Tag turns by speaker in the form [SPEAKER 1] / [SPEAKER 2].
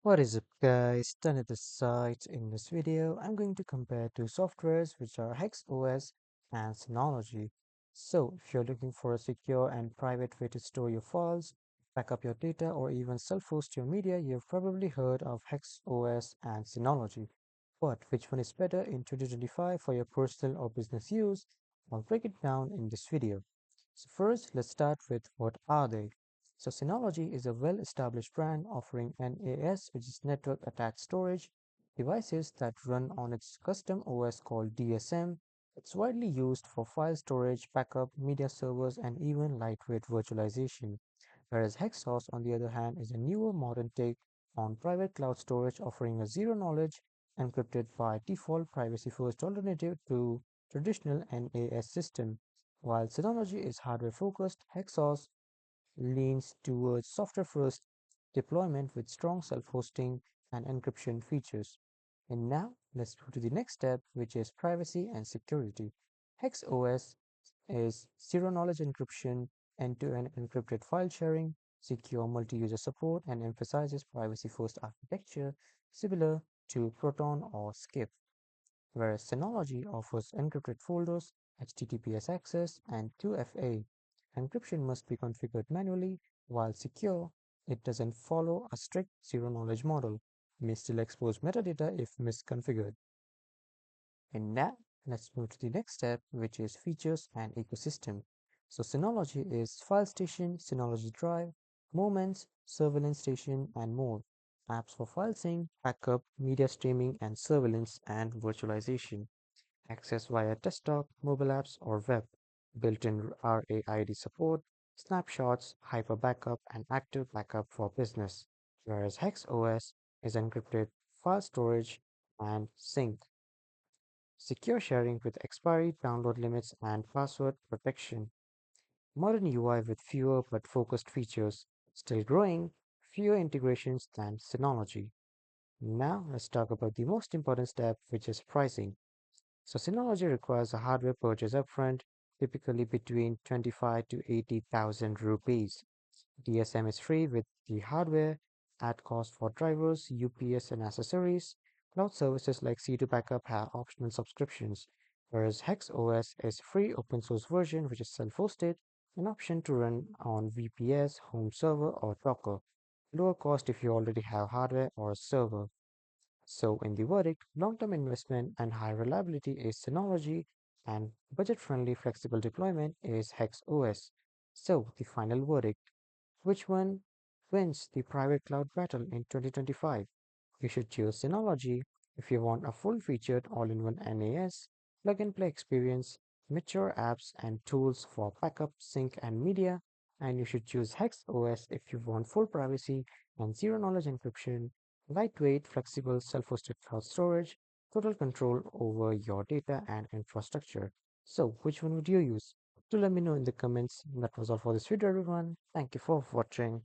[SPEAKER 1] What is up guys, done at the site. In this video, I'm going to compare two softwares which are HexOS and Synology. So if you're looking for a secure and private way to store your files, back up your data or even self-host your media, you've probably heard of HexOS and Synology. But which one is better in 2025 for your personal or business use? I'll break it down in this video. So first, let's start with what are they? So Synology is a well-established brand offering NAS, which is network attached storage devices that run on its custom OS called DSM. It's widely used for file storage, backup, media servers, and even lightweight virtualization. Whereas Hexos, on the other hand, is a newer modern take on private cloud storage offering a zero knowledge, encrypted by default privacy first alternative to traditional NAS system. While Synology is hardware focused, Hexos leans towards software-first deployment with strong self-hosting and encryption features. And now let's move to the next step, which is privacy and security. HexOS is zero-knowledge encryption, end-to-end encrypted file sharing, secure multi-user support, and emphasizes privacy-first architecture similar to Proton or Skip, whereas Synology offers encrypted folders, HTTPS access, and 2FA. Encryption must be configured manually, while secure, it doesn't follow a strict zero-knowledge model, may still expose metadata if misconfigured. And now, let's move to the next step, which is features and ecosystem. So Synology is File Station, Synology Drive, Moments, Surveillance Station, and more. Apps for file sync, backup, media streaming, and surveillance and virtualization. Access via desktop, mobile apps, or web. Built-in RAID support, snapshots, hyper backup, and active backup for business. Whereas HexOS is encrypted file storage and sync. Secure sharing with expiry, download limits, and password protection. Modern UI with fewer but focused features. Still growing, fewer integrations than Synology. Now let's talk about the most important step, which is pricing. So Synology requires a hardware purchase upfront, typically between 25 to 80,000 rupees. DSM is free with the hardware, at cost for drivers, UPS and accessories. Cloud services like C2 Backup have optional subscriptions, whereas HexOS is free open source version which is self-hosted, an option to run on VPS, home server or Docker. Lower cost if you already have hardware or a server. So, in the verdict, long term investment and high reliability is Synology, and budget friendly flexible deployment is HexOS. So, the final verdict, which one wins the private cloud battle in 2025? You should choose Synology if you want a full featured all in one NAS, plug and play experience, mature apps, and tools for backup, sync, and media. And you should choose HexOS if you want full privacy and zero knowledge encryption, lightweight, flexible, self hosted cloud storage, total control over your data and infrastructure. So, which one would you use? Do let me know in the comments. That was all for this video, everyone. Thank you for watching.